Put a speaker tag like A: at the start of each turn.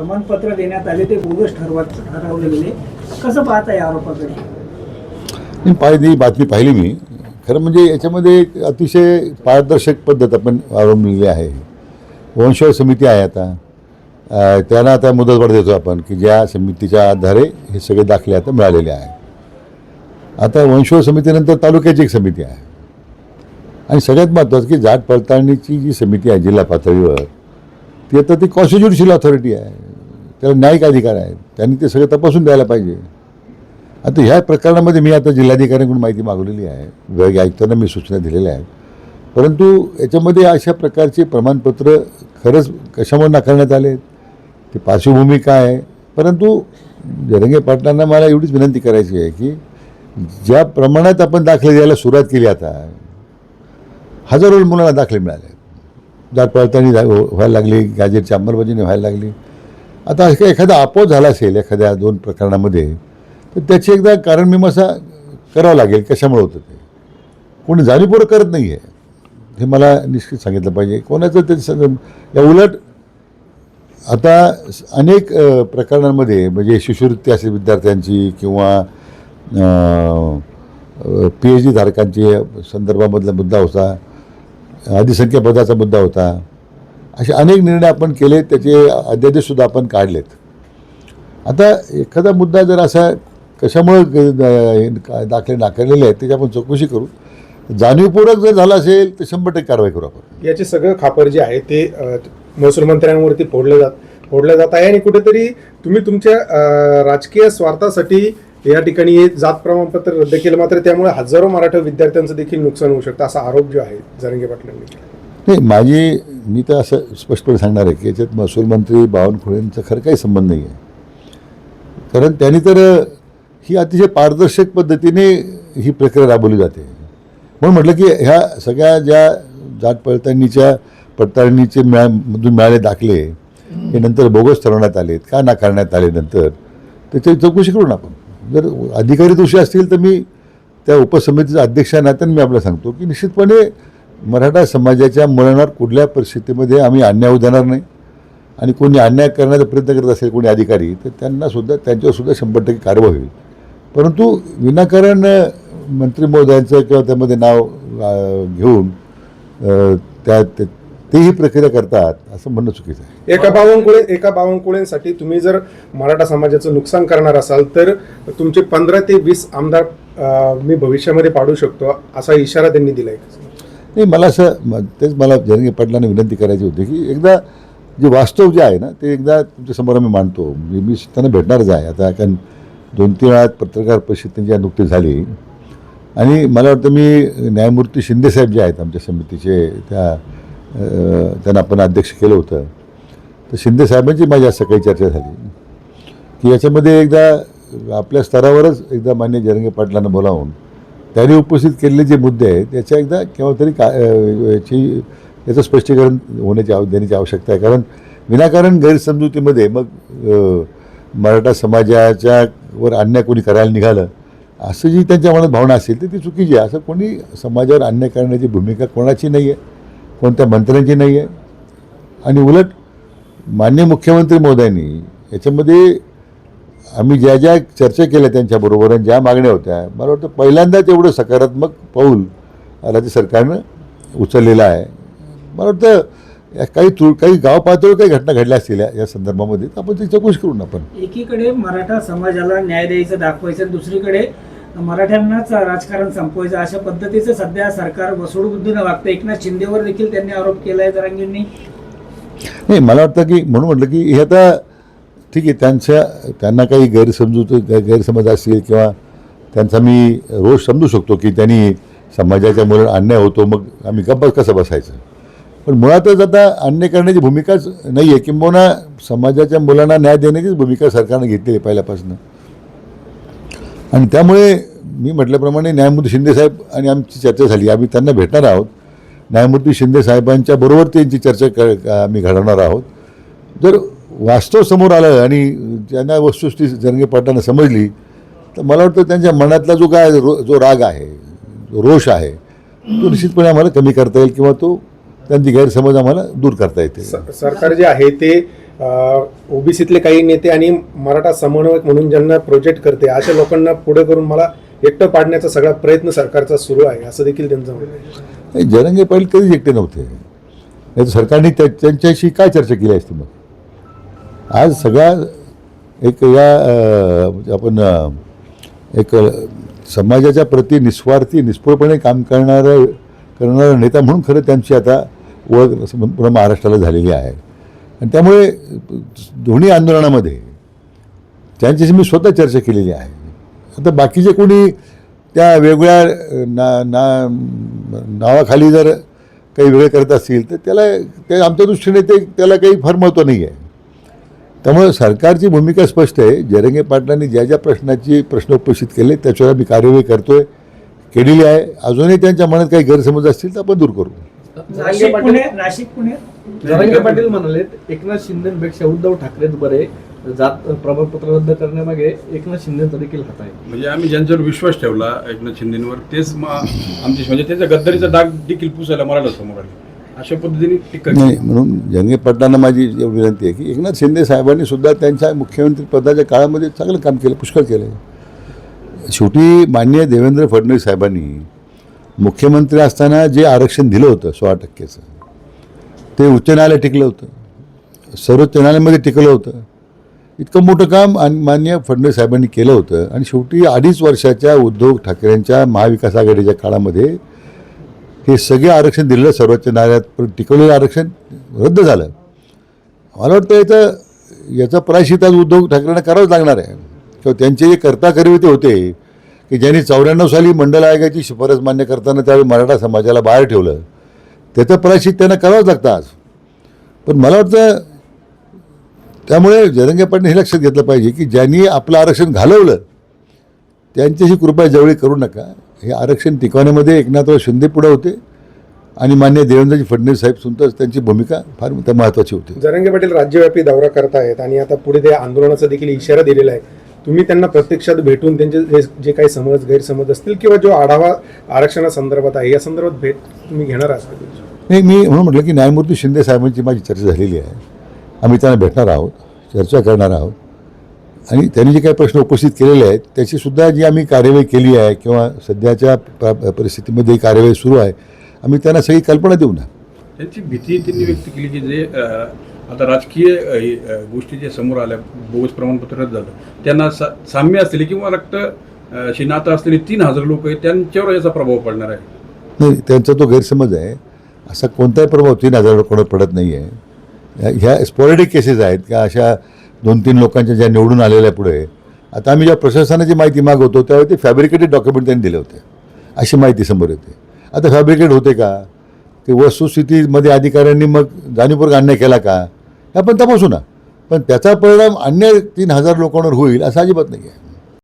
A: प्रमाणपत्र देण्यात आले ते बोगस ठरवले गेले, कसं पाहता या आरोपाकडे?
B: ही बातमी पाहिली मी. खरं म्हणजे याच्यामध्ये एक अतिशय पारदर्शक पद्धत आपण अवलंबलेली आहे. वंशवाद समिती आहे आता, त्यांना आता मुदतवाढ देतो आपण की ज्या समितीच्या आधारे हे सगळे दाखले आता मिळालेले आहे. आता वंशवाद समितीनंतर तालुक्याची एक समिती आहे आणि सगळ्यात महत्त्वाचं की जात पडताळणीची जी समिती आहे जिल्हा पातळीवर ती आता ती कॉन्स्टिट्युशनल ऑथॉरिटी आहे, त्याला न्यायिक अधिकार आहे, त्यांनी ते सगळं तपासून द्यायला पाहिजे. आता ह्या प्रकरणामध्ये मी आता जिल्हाधिकाऱ्यांकडून माहिती मागवलेली आहे, विभागीय आयुक्तांना मी सूचना दिलेल्या आहेत. परंतु याच्यामध्ये अशा प्रकारचे प्रमाणपत्र खरंच कशामुळे नाकारण्यात आले ते पार्श्वभूमी काय आहे. परंतु जरांगे पाटलांना मला एवढीच विनंती करायची आहे की ज्या प्रमाणात आपण दाखले द्यायला सुरुवात केली, आता हजारो मुलांना दाखले मिळाले, जात पडताळणी व्हायला लागली, गॅजेटची अंमलबजावणी व्हायला लागली. आता एखादा अपोज झाला असेल एखाद्या 2 प्रकरणामध्ये तर त्याची एकदा कारणमीमांसा करावं लागेल, कशामुळे होतं ते. कोणी जाणीवपूर्वक करत नाही आहे हे मला निश्चित सांगितलं पाहिजे कोणाचं ते. या उलट आता अनेक प्रकरणांमध्ये म्हणजे शिष्यवृत्ती असेल विद्यार्थ्यांची किंवा PhD धारकांची संदर्भामधला मुद्दा होता, अधिसंख्या पदाचा मुद्दा होता, असे अनेक निर्णय आपण केले, त्याचे अध्यादेशसुद्धा आपण काढलेत. आता एखादा मुद्दा जर असा कशामुळे दाखले नाकारलेले आहेत त्याची आपण चौकशी करू. जाणीवपूर्वक जर झाला असेल तर 100% कारवाई करू आपण.
C: याचे सगळं खापर जे आहे ते महसूल मंत्र्यांवरती फोडलं जात आहे आणि कुठेतरी तुम्ही तुमच्या राजकीय स्वार्थासाठी या ठिकाणी हे जात प्रमाणपत्र रद्द केलं, मात्र त्यामुळे हजारो मराठा विद्यार्थ्यांचं देखील नुकसान होऊ शकतं असा आरोप जो आहे जरांगे पाटलांनी केला.
B: नाही, मी तर असं स्पष्टपणे सांगणार आहे की याच्यात महसूल मंत्री बावनकुळेंचा खरं काही संबंध नाही आहे. कारण त्यांनी तर ही अतिशय पारदर्शक पद्धतीने ही प्रक्रिया राबवली जाते. म्हणून म्हटलं की ह्या सगळ्या ज्या जात पडताळणीचे मधून मिळाले दाखले हे नंतर बोगस ठरवण्यात आलेत का नाकारण्यात आले नंतर त्याची चौकशी करून आपण. जर अधिकारी दोषी असतील तर मी त्या उपसमितीचा अध्यक्ष नात्याने मी आपल्याला सांगतो की निश्चितपणे मराठा समाजाच्या मुलांवर कुठल्या परिस्थितीमध्ये आम्ही अन्याय होऊ देणार नाही आणि कोणी अन्याय करण्याचा प्रयत्न करत असेल कोणी अधिकारी तर त्यांच्यावरसुद्धा 100% कारवाई होईल. परंतु विनाकारण मंत्री महोदयांचं किंवा त्यामध्ये नाव घेऊन तेही प्रक्रिया करतात असं म्हणणं चुकीचं आहे.
C: एका बावनकुळेंसाठी तुम्ही जर मराठा समाजाचं नुकसान करणार असाल तर तुमचे 15 ते 20 आमदार मी भविष्यामध्ये पाडू शकतो असा इशारा त्यांनी दिलाय.
B: नाही, मला तेच मला जरांगे पाटलांना विनंती करायची होती की एकदा जे वास्तव जे आहे ना ते एकदा तुमच्यासमोर आम्ही मांडतो. मी त्यांना भेटणारच आहे आता, कारण 2-3 वेळा पत्रकार परिषद त्यांची नुकतीच झाली आणि मला वाटतं मी न्यायमूर्ती शिंदेसाहेब जे आहेत आमच्या समितीचे त्यांना आपण अध्यक्ष केलं होतं, तर शिंदेसाहेबांची माझी आज सकाळी चर्चा झाली की याच्यामध्ये एकदा आपल्या स्तरावरच एकदा मान्य जरांगे पाटलांना बोलावून त्यांनी उपस्थित केलेले जे मुद्दे आहेत याच्या एकदा केव्हा तरी याचं स्पष्टीकरण देण्याची आवश्यकता आहे. कारण विनाकारण गैरसमजुतीमध्ये मग मराठा समाजाच्या वर अन्याय कोणी करायला निघालं असं जी त्यांच्या मनात भावना असेल तर ती चुकीची आहे. असं कोणी समाजावर अन्याय करण्याची भूमिका कोणाची नाही आहे, कोणत्या मंत्र्यांची नाही आहे. आणि उलट माननीय मुख्यमंत्री महोदयांनी याच्यामध्ये आम्ही ज्या ज्या चर्चा केल्या त्यांच्याबरोबर आणि ज्या मागण्या होत्या मला वाटतं पहिल्यांदाच एवढं सकारात्मक पाऊल राज्य सरकारनं उचललेलं आहे. मला वाटतं काही गाव पातळीवर काही घटना घडल्या असतील या संदर्भामध्ये आपण ती चौकशी करू ना. आपण
A: एकीकडे मराठा समाजाला न्याय द्यायचं दाखवायचं आणि दुसरीकडे मराठ्यांनाच राजकारण संपवायचं अशा पद्धतीचं सध्या सरकार वसूडबुद्धीनं वागतं. एकनाथ शिंदेवर देखील त्यांनी आरोप केलाय जरांगेंनी.
B: नाही, मला वाटतं की म्हणून म्हटलं की हे आता ठीक आहे, त्यांना काही गैरसमज असतील किंवा त्यांचा मी रोष समजू शकतो की त्यांनी समाजाच्या मुलांना अन्याय होतो मग आम्ही गप्प कसं बसायचं. पण मुळातच आता अन्याय करण्याची भूमिकाच नाही आहे, किंबहुना समाजाच्या मुलांना न्याय देण्याचीच भूमिका सरकारने घेतली आहे पहिल्यापासून. आणि त्यामुळे मी म्हटल्याप्रमाणे न्यायमूर्ती शिंदेसाहेब आणि आमची चर्चा झाली, आम्ही त्यांना भेटणार आहोत. न्यायमूर्ती शिंदेसाहेबांच्या बरोबर त्यांची चर्चा आम्ही घडवणार आहोत. जर वास्तव समोर आलं आणि त्यांना वस्तुस्थिती जरांगे पाटलांना समजली तर मला वाटतं त्यांच्या मनातला जो राग आहे, जो रोष आहे तो निश्चितपणे आम्हाला कमी करता येईल किंवा तो त्यांची गैरसमज आम्हाला दूर करता येते.
C: सरकार जे आहे ते ओबीसीतले काही नेते आणि मराठा समन्वयक म्हणून ज्यांना प्रोजेक्ट करते अशा लोकांना पुढे करून मला एकटं पाडण्याचा सगळा प्रयत्न सरकारचा सुरू आहे असं देखील त्यांचं म्हणणं आहे.
B: नाही, जरांगे पाटील कधीच एकटे नव्हते. नाही तर सरकारने त्यांच्याशी काय चर्चा केली असती मग? आज सगळ्या एक आपण एक समाजाच्या प्रती निस्वार्थी निष्फळपणे काम करणारा नेता म्हणून खरं त्यांची आता ओळख पूर्ण महाराष्ट्राला झालेली आहे. आणि त्यामुळे दोन्ही आंदोलनामध्ये त्यांच्याशी मी स्वतः चर्चा केलेली आहे. आता बाकीचे कोणी त्या वेगवेगळ्या नावाखाली जर काही वेगळे करत असतील तर ते आमच्या दृष्टीने त्याला काही फार महत्त्व नाही आहे. त्यामुळे सरकारची भूमिका स्पष्ट आहे. जरांगे पाटलांनी ज्या ज्या प्रश्न उपस्थित केले त्याच्यावर आम्ही कार्यवाही करतोय, केलेली आहे. अजूनही त्यांच्या मनात काही गैरसमज असतील तर आपण दूर करू.
A: नाशिक पुणे
D: जरांगे पाटील म्हणाले एकनाथ शिंदेपेक्षा उद्धव ठाकरेच बरे, जात प्रमाणपत्र रद्द करण्यामागे एकनाथ शिंदेचा देखील हात आहे.
E: म्हणजे आम्ही ज्यांच्यावर विश्वास ठेवला एकनाथ शिंदेवर तेच आमची म्हणजे त्यांच्या गद्दारीचा डाग देखील पुसायला मराठा समोर आले अशा पद्धतीने टीका
B: नाही, म्हणून जरांगे पाटलांना माझी एवढी विनंती आहे की एकनाथ शिंदे साहेबांनी सुद्धा त्यांच्या मुख्यमंत्री पदाच्या काळामध्ये चांगलं काम केलं, पुष्कळ केलं. शेवटी माननीय देवेंद्र फडणवीस साहेबांनी मुख्यमंत्री असताना जे आरक्षण दिलं होतं 16% ते उच्च न्यायालयात टिकलं होतं, सर्वोच्च न्यायालयामध्ये टिकलं होतं. इतकं मोठं काम माननीय फडणवीस साहेबांनी केलं होतं. आणि शेवटी 2.5 वर्षाच्या उद्धव ठाकरेंच्या महाविकास आघाडीच्या काळामध्ये हे सगळे आरक्षण दिलेलं सर्वोच्च न्यायालयात टिकवलेलं आरक्षण रद्द झालं. मला वाटतं याचा प्रायश्चित आज उद्धव ठाकरेंना करावंच लागणार आहे. किंवा त्यांचे जे कर्ताकर्ते होते की ज्यांनी 94 साली मंडल आयोगाची शिफारस मान्य करताना त्यावेळी मराठा समाजाला बाहेर ठेवलं, त्याचं प्रायश्चित त्यांना करावंच लागतं आज. पण मला वाटतं त्यामुळे जरांगे पाटील हे लक्षात घेतलं पाहिजे की ज्यांनी आपलं आरक्षण घालवलं त्यांच्याशी कृपया जवळी करू नका. हे आरक्षण टिकवण्यामध्ये एकनाथराव शिंदे पुढे होते आणि माननीय देवेंद्रजी फडणवीस साहेब सुद्धा त्यांची भूमिका फार महत्त्वाची होती.
C: जरांगे पाटील राज्यव्यापी दौरा करतायत आणि आता पुढे ते आंदोलनाचा देखील इशारा दिलेला आहे. तुम्ही त्यांना प्रत्यक्षात भेटून त्यांचे जे काही गैरसमज असतील किंवा जो आढावा आरक्षणासंदर्भात आहे या संदर्भात भेट तुम्ही घेणार आहात?
B: नाही, मी म्हणून म्हटलं की न्यायमूर्ती शिंदे साहेबांची माझी चर्चा झालेली आहे. आम्ही त्यांना भेटणार आहोत, चर्चा करणार आहोत. आणि त्यांनी जे काही प्रश्न उपस्थित केलेले आहेत त्याचीसुद्धा जी आम्ही कार्यवाही केली आहे किंवा सध्याच्या परिस्थितीमध्ये कार्यवाही सुरू आहे, आम्ही त्यांना सगळी कल्पना देऊ ना.
E: त्यांची भीती त्यांनी व्यक्त केली की जे आता राजकीय गोष्टी जे समोर आल्या, बोगस प्रमाणपत्र रद्द झालं, त्यांना साम्य असलेली किंवा रक्तशी नातं असलेली 3,000 लोक आहेत त्यांच्यावर याचा प्रभाव पडणार आहे.
B: नाही, त्यांचा तो गैरसमज आहे. असा कोणताही प्रभाव 3,000 लोकांवर पडत नाही आहे. ह्या स्पॉरेटिक केसेस आहेत का अशा 2-3 लोकांच्या ज्या निवडून आलेल्या पुढे. आता आम्ही ज्या प्रशासनाची माहिती मागवतो त्यावेळी ते फॅब्रिकेटेड डॉक्युमेंट त्यांनी दिले होते अशी माहिती समोर येते. आता फॅब्रिकेट होते का, की वस्तुस्थितीमध्ये अधिकाऱ्यांनी मग जाणीवपूर्वक अन्याय केला का, हे आपण तपासू ना. पण त्याचा परिणाम अन्य 3,000 लोकांवर होईल असं अजिबात नाही आहे.